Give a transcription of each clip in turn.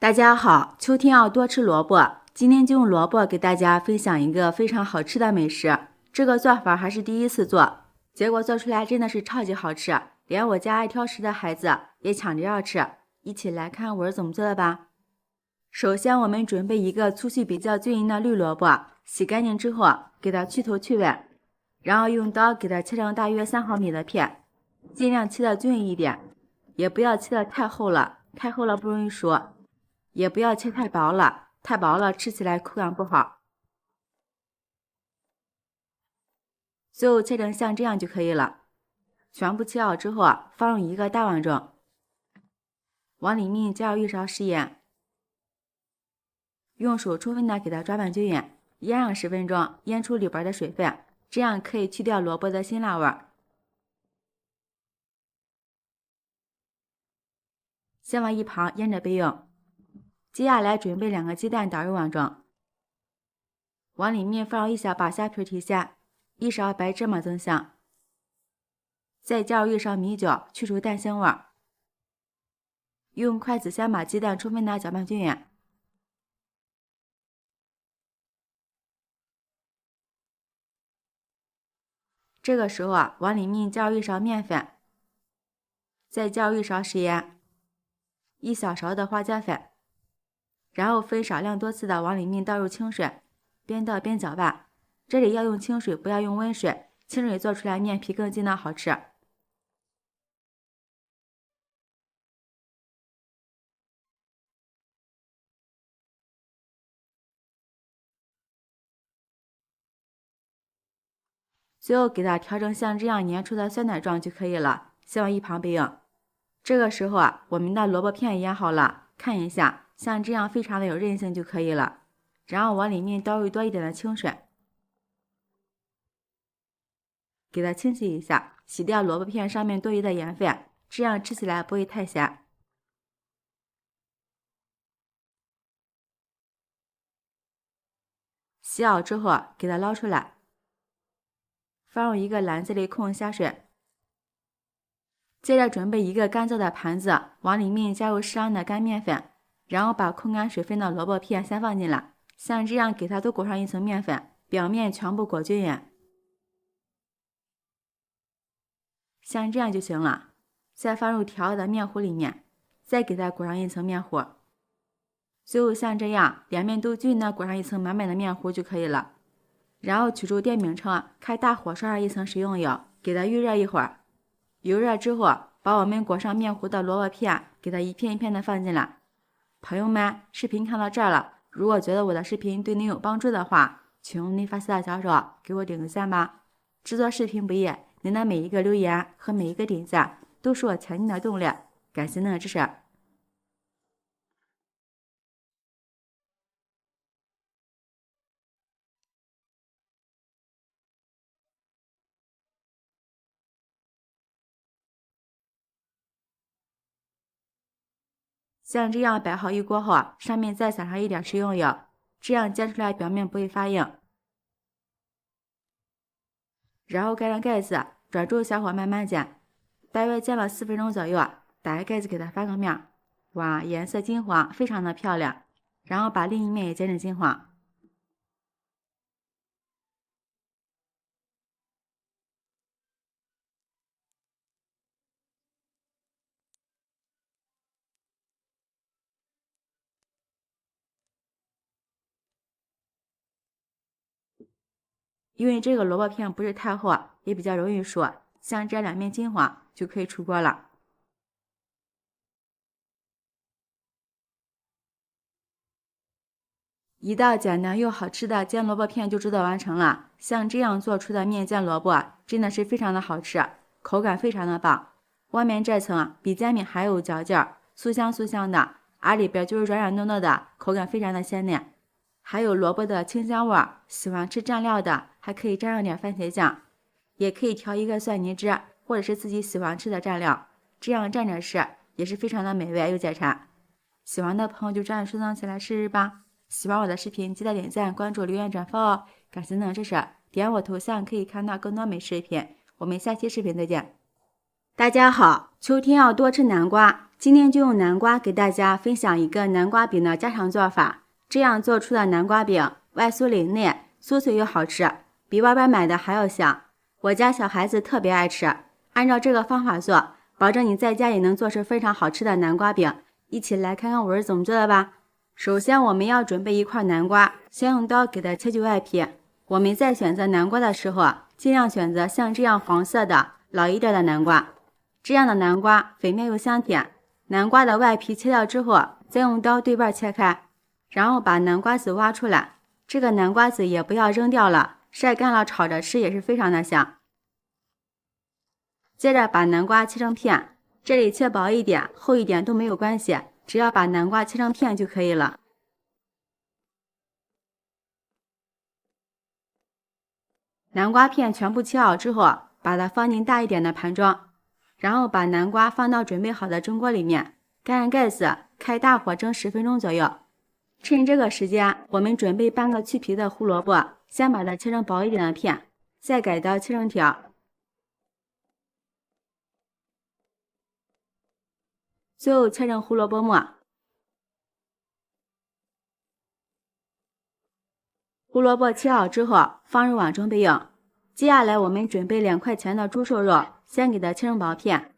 大家好，秋天要多吃萝卜。今天就用萝卜给大家分享一个非常好吃的美食。这个做法还是第一次做，结果做出来真的是超级好吃，连我家爱挑食的孩子也抢着要吃。一起来看我是怎么做的吧。首先，我们准备一个粗细比较均匀的绿萝卜，洗干净之后给它去头去尾，然后用刀给它切成大约3毫米的片，尽量切的均匀一点，也不要切的太厚了，太厚了不容易熟。也不要切太薄了，太薄了吃起来口感不好。最后切成像这样就可以了。全部切好之后，放入一个大碗中，往里面加入1勺食盐，用手充分的给它抓拌均匀，腌上10分钟，腌出里边的水分，这样可以去掉萝卜的辛辣味。先往一旁腌着备用。接下来准备2个鸡蛋打入碗中，往里面放入1小把虾皮提鲜，1勺白芝麻增香，再加入1勺米酒去除蛋腥味。用筷子先把鸡蛋充分的搅拌均匀。这个时候往里面加入1勺面粉，再加入1勺食盐，1小勺的花椒粉。然后分少量多次的往里面倒入清水，边倒边搅拌。这里要用清水，不要用温水，清水做出来面皮更筋道好吃。最后给它调成像这样粘稠的酸奶状就可以了，先往一旁备用。这个时候我们的萝卜片腌好了，看一下，像这样非常的有韧性就可以了。然后往里面倒入多一点的清水，给它清洗一下，洗掉萝卜片上面多余的盐分，这样吃起来不会太咸。洗好之后给它捞出来，放入一个篮子里控下水。接着准备一个干燥的盘子，往里面加入适量的干面粉，然后把控干水分的萝卜片先放进来，像这样给它都裹上1层面粉，表面全部裹均匀，像这样就行了。再放入调好的面糊里面，再给它裹上1层面糊，最后像这样两面都均匀的裹上1层满满的面糊就可以了。然后取出电饼铛，开大火刷上1层食用油，给它预热一会儿。油热之后，把我们裹上面糊的萝卜片给它一片一片的放进来。朋友们，视频看到这儿了，如果觉得我的视频对您有帮助的话，请用您发丝的小手给我点个赞吧。制作视频不易，您的每一个留言和每一个点赞都是我前进的动力，感谢您的支持。像这样摆好一锅后，上面再撒上一点食用油，这样煎出来表面不会发硬。然后盖上盖子，转住小火慢慢煎，大约煎了4分钟左右，打开盖子给它翻个面。哇，颜色金黄，非常的漂亮。然后把另一面也煎成金黄。因为这个萝卜片不是太厚，也比较容易熟，像这2面金黄就可以出锅了。一道简单又好吃的煎萝卜片就制作完成了。像这样做出的面煎萝卜真的是非常的好吃，口感非常的棒。外面这层比煎饼还有嚼劲儿，酥香酥香的，而里边就是软软糯糯的，口感非常的鲜嫩。还有萝卜的清香味儿，喜欢吃蘸料的还可以蘸上点番茄酱，也可以调一个蒜泥汁，或者是自己喜欢吃的蘸料，这样蘸着吃也是非常的美味又解馋。喜欢的朋友就这样收藏起来试试吧。喜欢我的视频，记得点赞、关注、留言、转发哦！感谢您的支持，点我头像可以看到更多美食视频。我们下期视频再见。大家好，秋天要多吃南瓜，今天就用南瓜给大家分享一个南瓜饼的家常做法。这样做出的南瓜饼外酥里内，酥脆又好吃，比外边买的还要香。我家小孩子特别爱吃，按照这个方法做，保证你在家也能做出非常好吃的南瓜饼。一起来看看我是怎么做的吧。首先我们要准备一块南瓜，先用刀给它切去外皮。我们在选择南瓜的时候，尽量选择像这样黄色的老一点的南瓜。这样的南瓜肥面又香甜。南瓜的外皮切掉之后，再用刀对半切开，然后把南瓜籽挖出来。这个南瓜籽也不要扔掉了，晒干了炒着吃也是非常的香。接着把南瓜切成片，这里切薄一点、厚一点都没有关系，只要把南瓜切成片就可以了。南瓜片全部切好之后，把它放进大一点的盘装，然后把南瓜放到准备好的蒸锅里面，盖上盖子，开大火蒸10分钟左右。趁这个时间，我们准备半个去皮的胡萝卜，先把它切成薄一点的片，再改刀切成条，最后切成胡萝卜末。胡萝卜切好之后，放入碗中备用。接下来我们准备2块钱的猪瘦肉，先给它切成薄片，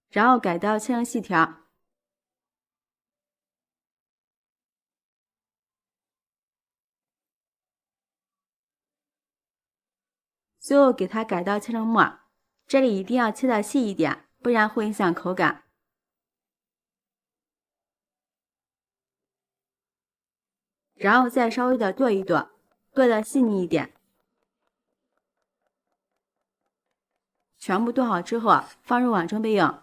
然后改刀切成细条，最后给它改刀切成末。这里一定要切得细一点，不然会影响口感。然后再稍微的剁一剁，剁得细腻一点。全部剁好之后，放入碗中备用。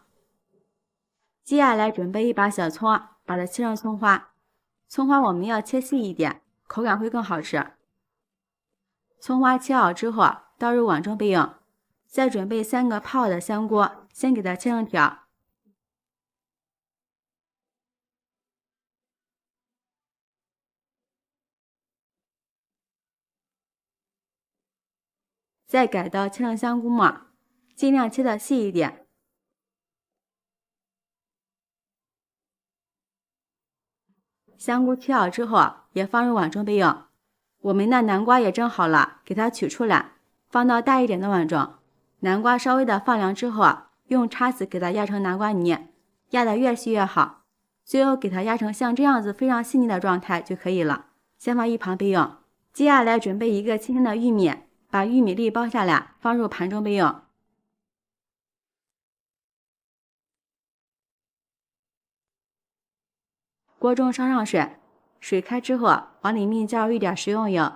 接下来准备一把小葱，把它切成葱花。葱花我们要切细一点，口感会更好吃。葱花切好之后，倒入碗中备用。再准备3个泡好的香菇，先给它切成条。再改刀切成香菇末，尽量切得细一点。香菇切好之后，也放入碗中备用。我们的南瓜也蒸好了，给它取出来，放到大一点的碗中。南瓜稍微的放凉之后，用叉子给它压成南瓜泥，压得越细越好。最后给它压成像这样子非常细腻的状态就可以了，先放一旁备用。接下来准备一个新鲜的玉米，把玉米粒剥下来，放入盘中备用。锅中烧上水，水开之后，往里面加入一点食用油，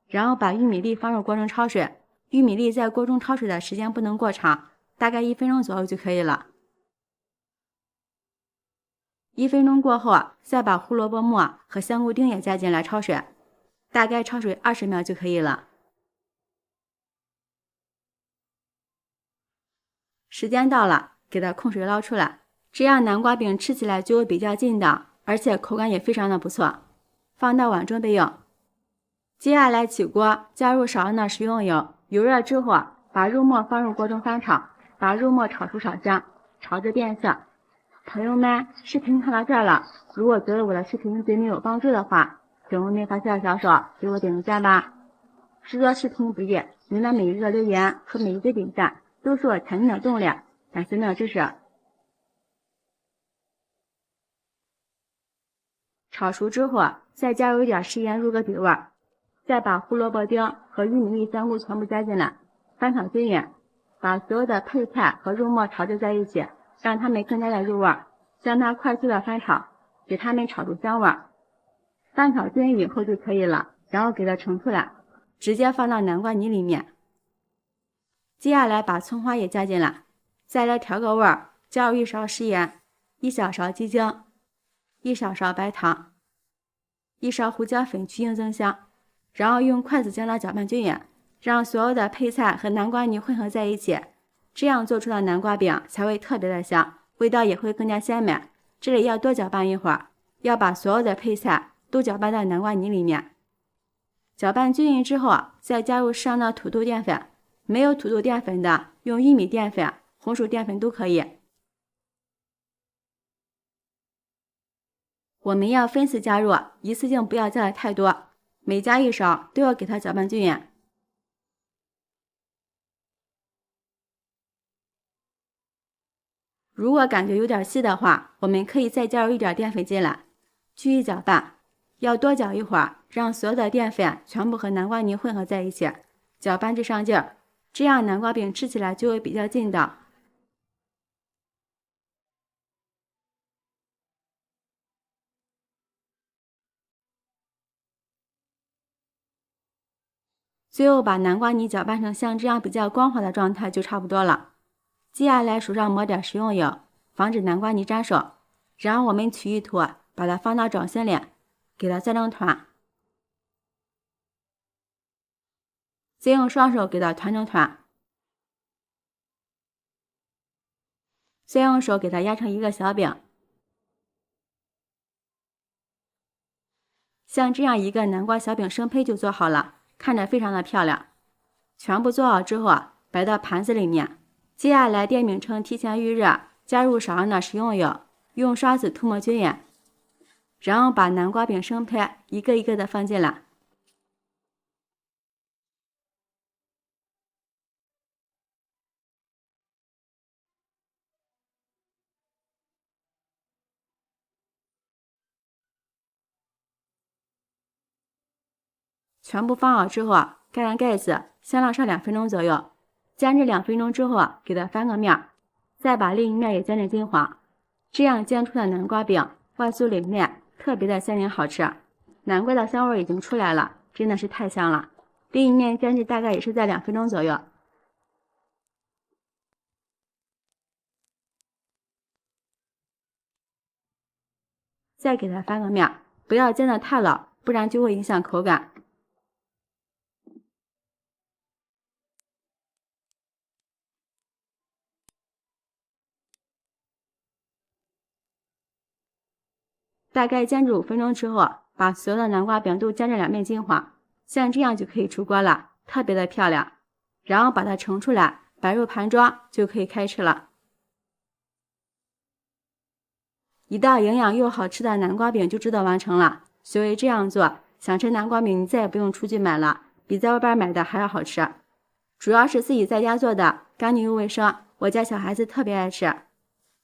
然后把玉米粒放入锅中焯水。玉米粒在锅中焯水的时间不能过长，大概1分钟左右就可以了。1分钟过后，再把胡萝卜末和香菇丁也加进来焯水，大概焯水20秒就可以了。时间到了，给它控水捞出来，这样南瓜饼吃起来就会比较劲道，而且口感也非常的不错。放到碗中备用。接下来起锅，加入少量的食用油，油热之后，把肉末放入锅中翻炒，把肉末炒熟炒香，炒至变色。朋友们，视频看到这儿了，如果觉得我的视频对你有帮助的话，请用发现小手给我点个赞吧。制作视频不易，您的每一个留言和每一个点赞都是我前进的动力，感谢您的支持。炒熟之后，再加入一点食盐入个底味，再把胡萝卜丁和玉米粒、香菇全部加进来，翻炒均匀，把所有的配菜和肉末炒制在一起，让它们更加的入味，将它快速的翻炒，给它们炒出香味。翻炒均匀以后就可以了，然后给它盛出来，直接放到南瓜泥里面。接下来把葱花也加进来，再来调个味儿，加入1勺食盐、1小勺鸡精、1小勺白糖、1勺胡椒粉去硬增香，然后用筷子将它搅拌均匀，让所有的配菜和南瓜泥混合在一起，这样做出的南瓜饼才会特别的香，味道也会更加鲜美。这里要多搅拌一会儿，要把所有的配菜都搅拌到南瓜泥里面，搅拌均匀之后，再加入适当的土豆淀粉，没有土豆淀粉的，用玉米淀粉、红薯淀粉都可以。我们要分次加入，一次性不要加的太多，每加一勺都要给它搅拌均匀。如果感觉有点稀的话，我们可以再加入一点淀粉进来，继续搅拌。要多搅一会儿，让所有的淀粉全部和南瓜泥混合在一起，搅拌至上劲儿，这样南瓜饼吃起来就会比较劲道。最后把南瓜泥搅拌成像这样比较光滑的状态就差不多了。接下来手上抹点食用油，防止南瓜泥粘手。然后我们取一坨，把它放到掌心里，给它攥成团。再用双手给它团成团，再用手给它压成一个小饼。像这样一个南瓜小饼生胚就做好了，看着非常的漂亮。全部做好之后，摆到盘子里面。接下来电饼铛提前预热，加入少量的食用油，用刷子涂抹均匀，然后把南瓜饼生胚一个一个的放进来。全部放好之后，盖上盖子，先烙上2分钟左右。煎至2分钟之后，给它翻个面，再把另一面也煎至金黄。这样煎出的南瓜饼外酥里嫩，特别的鲜灵好吃。南瓜的香味已经出来了，真的是太香了。另一面煎至大概也是在2分钟左右。再给它翻个面，不要煎得太老，不然就会影响口感。大概煎至5分钟之后，把所有的南瓜饼都煎至2面金黄，像这样就可以出锅了，特别的漂亮。然后把它盛出来，摆入盘装就可以开吃了。一道营养又好吃的南瓜饼就知道完成了。学会这样做，想吃南瓜饼你再也不用出去买了，比在外边买的还要好吃。主要是自己在家做的，干净又卫生，我家小孩子特别爱吃。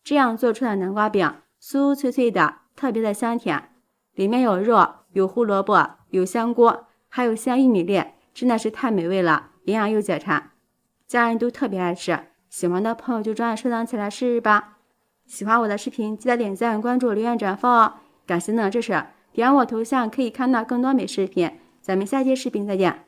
这样做出的南瓜饼酥酥脆脆的，特别的香甜，里面有肉，有胡萝卜，有香菇，还有鲜玉米粒，真的是太美味了，营养又解馋，家人都特别爱吃。喜欢的朋友就抓紧收藏起来试试吧。喜欢我的视频，记得点赞、关注、留言、转发哦！感谢您的支持，点我头像可以看到更多美食视频。咱们下期视频再见。